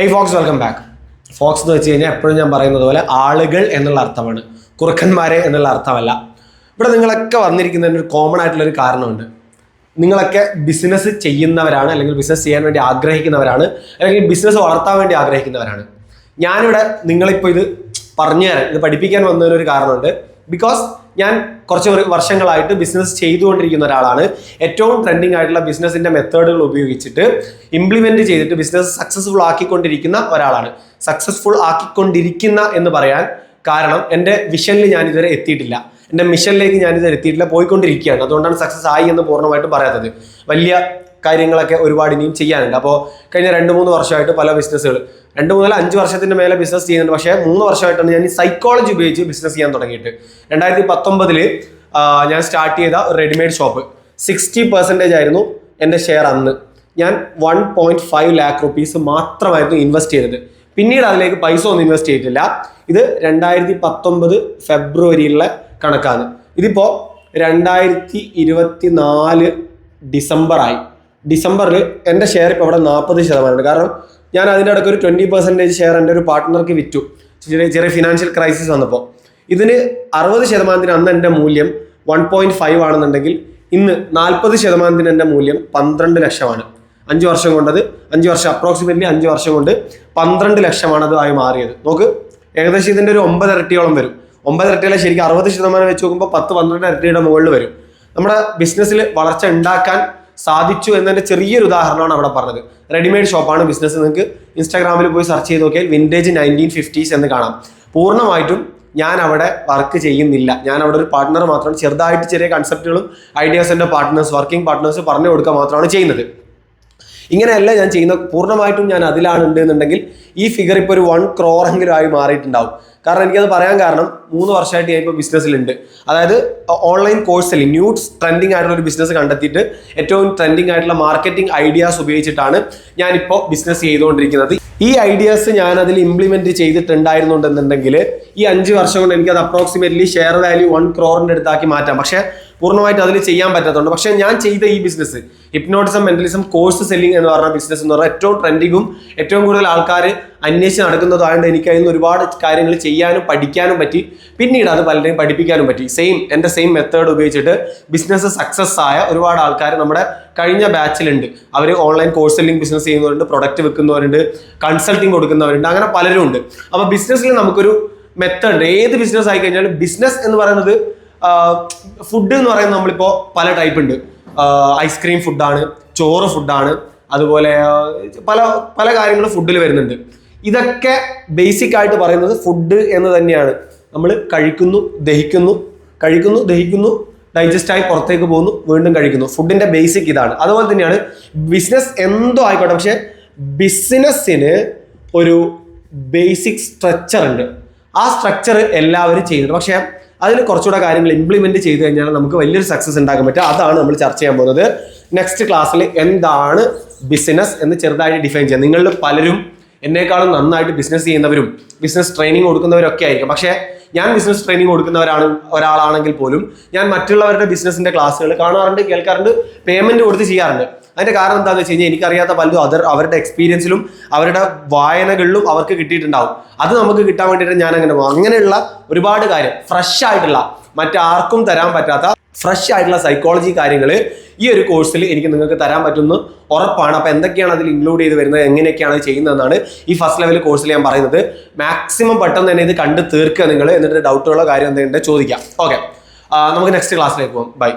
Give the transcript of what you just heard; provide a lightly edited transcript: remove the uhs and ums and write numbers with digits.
Hey folks, welcome back. Folks എന്ന് വെച്ച് കഴിഞ്ഞാൽ എപ്പോഴും ഞാൻ പറയുന്നത് പോലെ ആളുകൾ എന്നുള്ള അർത്ഥമാണ്, കുറുക്കന്മാരെ എന്നുള്ള അർത്ഥമല്ല. ഇവിടെ നിങ്ങളൊക്കെ വന്നിരിക്കുന്നതിന് ഒരു കോമൺ ആയിട്ടുള്ളൊരു കാരണമുണ്ട്. നിങ്ങളൊക്കെ ബിസിനസ് ചെയ്യുന്നവരാണ്, അല്ലെങ്കിൽ ബിസിനസ് ചെയ്യാൻ വേണ്ടി ആഗ്രഹിക്കുന്നവരാണ്, അല്ലെങ്കിൽ ബിസിനസ് വളർത്താൻ വേണ്ടി ആഗ്രഹിക്കുന്നവരാണ്. ഞാനിവിടെ നിങ്ങളിപ്പോൾ ഇത് പറഞ്ഞു തരാൻ, ഇത് പഠിപ്പിക്കാൻ വന്നതിനൊരു കാരണമുണ്ട്. ബിക്കോസ് ഞാൻ കുറച്ച് വർഷങ്ങളായിട്ട് ബിസിനസ് ചെയ്തുകൊണ്ടിരിക്കുന്ന ഒരാളാണ്. ഏറ്റവും ട്രെൻഡിങ് ആയിട്ടുള്ള ബിസിനസിന്റെ മെത്തേഡുകൾ ഉപയോഗിച്ചിട്ട് ഇംപ്ലിമെന്റ് ചെയ്തിട്ട് ബിസിനസ് സക്സസ്ഫുൾ ആക്കിക്കൊണ്ടിരിക്കുന്ന ഒരാളാണ്. സക്സസ്ഫുൾ ആക്കിക്കൊണ്ടിരിക്കുന്ന എന്ന് പറയാൻ കാരണം എൻ്റെ വിഷനിൽ ഞാൻ ഇതുവരെ എത്തിയിട്ടില്ല, എൻ്റെ മിഷനിലേക്ക് ഞാൻ ഇതുവരെ എത്തിയിട്ടില്ല, പോയിക്കൊണ്ടിരിക്കുകയാണ്. അതുകൊണ്ടാണ് സക്സസ് ആയി എന്ന് പൂർണ്ണമായിട്ടും പറയാത്തത്. വലിയ കാര്യങ്ങളൊക്കെ ഒരുപാട് ഇനിയും ചെയ്യാനുണ്ട്. അപ്പോൾ കഴിഞ്ഞ 2-3 വർഷമായിട്ട് പല ബിസിനസ്സുകൾ, 2-5 വർഷത്തിന്റെ മേലെ ബിസിനസ് ചെയ്യുന്നുണ്ട്. പക്ഷേ 3 വർഷമായിട്ടാണ് ഞാൻ ഈ സൈക്കോളജി ഉപയോഗിച്ച് ബിസിനസ് ചെയ്യാൻ തുടങ്ങിയിട്ട്. 2019 ഞാൻ സ്റ്റാർട്ട് ചെയ്ത ഒരു റെഡിമെയ്ഡ് ഷോപ്പ്. 60% ആയിരുന്നു എൻ്റെ ഷെയർ അന്ന്. ഞാൻ 1.5 lakh rupees മാത്രമായിരുന്നു ഇൻവെസ്റ്റ് ചെയ്തത്. പിന്നീട് അതിലേക്ക് പൈസ ഒന്നും ഇൻവെസ്റ്റ് ചെയ്തിട്ടില്ല. ഇത് 2019 ഫെബ്രുവരിയിലെ കണക്കാണ്. ഇതിപ്പോൾ 2024 ഡിസംബറായി. ഡിസംബറിൽ എൻ്റെ ഷെയർ ഇപ്പോൾ അവിടെ 40%. കാരണം ഞാൻ അതിൻ്റെ ഇടയ്ക്ക് ഒരു 20% ഷെയർ എൻ്റെ ഒരു പാർട്ട്ണർക്ക് വിറ്റു, ചെറിയ ഫിനാൻഷ്യൽ ക്രൈസിസ് വന്നപ്പോൾ. ഇതിന് 60% അന്ന് എൻ്റെ മൂല്യം 1.5 ആണെന്നുണ്ടെങ്കിൽ ഇന്ന് 40% എൻ്റെ മൂല്യം 12 ലക്ഷമാണ്. 5 വർഷം കൊണ്ടത്, 5 വർഷം അപ്രോക്സിമേറ്റ്ലി 5 വർഷം കൊണ്ട് 12 ലക്ഷമാണ് അത് ആയി മാറിയത്. നോക്ക്, ഏകദേശം ഇതിൻ്റെ ഒരു 9 ഇരട്ടിയോളം വരും. 9 ഇരട്ടിയിലെ ശരിക്കും 60% വെച്ച് നോക്കുമ്പോൾ 10-12 ഇരട്ടിയുടെ മുകളിൽ വരും. നമ്മുടെ ബിസിനസ്സിൽ വളർച്ച ഉണ്ടാക്കാൻ സാധിച്ചു എന്നതിൻ്റെ ചെറിയൊരു ഉദാഹരണമാണ് അവിടെ പറഞ്ഞത്. റെഡിമെയ്ഡ് ഷോപ്പാണ് ബിസിനസ്. നിങ്ങൾക്ക് ഇൻസ്റ്റാഗ്രാമിൽ പോയി സെർച്ച് ചെയ്ത് നോക്കിയാൽ വിൻറ്റേജ് 1950s എന്ന് കാണാം. പൂർണ്ണമായിട്ടും ഞാൻ അവിടെ വർക്ക് ചെയ്യുന്നില്ല. ഞാൻ അവിടെ ഒരു പാർട്ട്ണർ മാത്രമാണ്. ചെറുതായിട്ട് ചെറിയ കൺസെപ്റ്റുകളും ഐഡിയാസിൻ്റെ പാർട്ട്നേഴ്സ്, വർക്കിംഗ് പാർട്ട്നേഴ്സ് പറഞ്ഞു കൊടുക്കുക മാത്രമാണ് ചെയ്യുന്നത്. ഇങ്ങനെയല്ല ഞാൻ ചെയ്യുന്നത്. പൂർണ്ണമായിട്ടും ഞാൻ അതിലാണ് ഉണ്ടെന്നുണ്ടെങ്കിൽ ഈ ഫിഗർ ഇപ്പോൾ ഒരു 1 crore എങ്കിലും ആയി മാറിയിട്ടുണ്ടാവും. കാരണം എനിക്കത് പറയാൻ കാരണം 3 വർഷമായിട്ട് ഞാൻ ഇപ്പോൾ ബിസിനസ്സിലുണ്ട്. അതായത് online course selling, new trending ആയിട്ടുള്ള ഒരു ബിസിനസ് കണ്ടെത്തിയിട്ട് ഏറ്റവും ട്രെൻഡിങ് ആയിട്ടുള്ള മാർക്കറ്റിംഗ് ഐഡിയാസ് ഉപയോഗിച്ചിട്ടാണ് ഞാനിപ്പോൾ ബിസിനസ് ചെയ്തുകൊണ്ടിരിക്കുന്നത്. ഈ ഐഡിയാസ് ഞാൻ അതിൽ ഇംപ്ലിമെന്റ് ചെയ്തിട്ടുണ്ടായിരുന്നുണ്ടെന്നുണ്ടെങ്കിൽ ഈ 5 വർഷം കൊണ്ട് എനിക്കത് അപ്രോക്സിമേറ്റ്ലി ഷെയർ വാല്യൂ 1 crore അടുത്താക്കി മാറ്റാം. പക്ഷേ പൂർണ്ണമായിട്ട് അതിൽ ചെയ്യാൻ പറ്റാത്തതുകൊണ്ട്. പക്ഷേ ഞാൻ ചെയ്ത ഈ business, hypnotism mentalism course selling എന്ന് പറഞ്ഞ ബിസിനസ് എന്ന് പറഞ്ഞാൽ ഏറ്റവും ട്രെൻഡിങ്ങും ഏറ്റവും കൂടുതൽ ആൾക്കാർ അന്വേഷിച്ച് നടക്കുന്നതായതുകൊണ്ട് എനിക്ക് അതിൽ നിന്ന് ഒരുപാട് കാര്യങ്ങൾ ചെയ്യാനും പഠിക്കാനും പറ്റി. പിന്നീട് അത് പലരെയും പഠിപ്പിക്കാനും പറ്റി. എൻ്റെ സെയിം മെത്തേഡ് ഉപയോഗിച്ചിട്ട് ബിസിനസ് സക്സസ് ആയ ഒരുപാട് ആൾക്കാർ നമ്മുടെ കഴിഞ്ഞ ബാച്ചിലുണ്ട്. അവർ ഓൺലൈൻ കോഴ്സ് സെല്ലിംഗ് ബിസിനസ് ചെയ്യുന്നവരുണ്ട്, പ്രൊഡക്റ്റ് വിൽക്കുന്നവരുണ്ട്, കൺസൾട്ടിങ് കൊടുക്കുന്നവരുണ്ട്, അങ്ങനെ പലരും ഉണ്ട്. അപ്പോൾ ബിസിനസ്സിൽ നമുക്കൊരു മെത്തേഡ്, ഏത് ബിസിനസ് ആയി കഴിഞ്ഞാലും ബിസിനസ് എന്ന് പറയുന്നത്, ഫുഡ് എന്ന് പറയുന്നത് നമ്മളിപ്പോൾ പല ടൈപ്പ് ഉണ്ട്. ഐസ്ക്രീം ഫുഡാണ്, ചോറ് ഫുഡാണ്, അതുപോലെ പല പല കാര്യങ്ങളും ഫുഡിൽ വരുന്നുണ്ട്. ഇതൊക്കെ ബേസിക് ആയിട്ട് പറയുന്നത് ഫുഡ് എന്ന് തന്നെയാണ്. നമ്മൾ കഴിക്കുന്നു, ദഹിക്കുന്നു, ഡൈജസ്റ്റായി പുറത്തേക്ക് പോകുന്നു, വീണ്ടും കഴിക്കുന്നു. ഫുഡിന്റെ ബേസിക് ഇതാണ്. അതുപോലെ തന്നെയാണ് ബിസിനസ് എന്തോ ആയിക്കോട്ടെ. പക്ഷെ ബിസിനസ്സിന് ഒരു ബേസിക് സ്ട്രക്ചർ ഉണ്ട്. ആ സ്ട്രക്ചർ എല്ലാവരും ചെയ്യുന്നുണ്ട്. പക്ഷെ അതിൽ കുറച്ചുകൂടെ കാര്യങ്ങൾ ഇംപ്ലിമെന്റ് ചെയ്ത് കഴിഞ്ഞാൽ നമുക്ക് വലിയൊരു സക്സസ് ഉണ്ടാക്കാൻ പറ്റും. അതാണ് നമ്മൾ ചർച്ച ചെയ്യാൻ പോകുന്നത്. നെക്സ്റ്റ് ക്ലാസ്സിൽ എന്താണ് ബിസിനസ് എന്ന് ചെറുതായിട്ട് ഡിഫൈൻ ചെയ്യാം. നിങ്ങളിൽ പലരും എന്നെക്കാളും നന്നായിട്ട് ബിസിനസ് ചെയ്യുന്നവരും ബിസിനസ് ട്രെയിനിങ് കൊടുക്കുന്നവരൊക്കെ ആയിരിക്കും. പക്ഷേ ഞാൻ ബിസിനസ് ട്രെയിനിങ് കൊടുക്കുന്ന ഒരാളാണെങ്കിൽ പോലും ഞാൻ മറ്റുള്ളവരുടെ ബിസിനസിന്റെ ക്ലാസ്സുകൾ കാണാറുണ്ട്, കേൾക്കാറുണ്ട്, പേയ്മെന്റ് കൊടുത്ത് ചെയ്യാറുണ്ട്. അതിന്റെ കാരണം എന്താണെന്ന് വെച്ച് കഴിഞ്ഞാൽ എനിക്കറിയാത്ത പലതും അവരുടെ എക്സ്പീരിയൻസിലും അവരുടെ വായനകളിലും അവർക്ക് കിട്ടിയിട്ടുണ്ടാവും. അത് നമുക്ക് കിട്ടാൻ വേണ്ടിയിട്ട് ഞാൻ അങ്ങനെ പോകും. അങ്ങനെയുള്ള ഒരുപാട് കാര്യം, ഫ്രഷ് ആയിട്ടുള്ള, മറ്റാർക്കും തരാൻ പറ്റാത്ത ഫ്രഷ് ആയിട്ടുള്ള സൈക്കോളജി കാര്യങ്ങൾ ഈ ഒരു കോഴ്സിൽ എനിക്ക് നിങ്ങൾക്ക് തരാൻ പറ്റുമെന്ന് ഉറപ്പാണ്. അപ്പോൾ എന്തൊക്കെയാണ് അതിൽ ഇൻക്ലൂഡ് ചെയ്ത് വരുന്നത്, എങ്ങനെയൊക്കെയാണ് ചെയ്യുന്നതെന്നാണ് ഈ ഫസ്റ്റ് ലെവൽ കോഴ്സിൽ ഞാൻ പറയുന്നത്. മാക്സിമം പെട്ടെന്ന് തന്നെ ഇത് കണ്ട് തീർക്കുക നിങ്ങൾ. എന്നിട്ട് ഡൗട്ടുള്ള കാര്യം എന്തെങ്കിലും ചോദിക്കാം. ഓക്കെ, നമുക്ക് നെക്സ്റ്റ് ക്ലാസ്സിലേക്ക് പോകാം. ബൈ.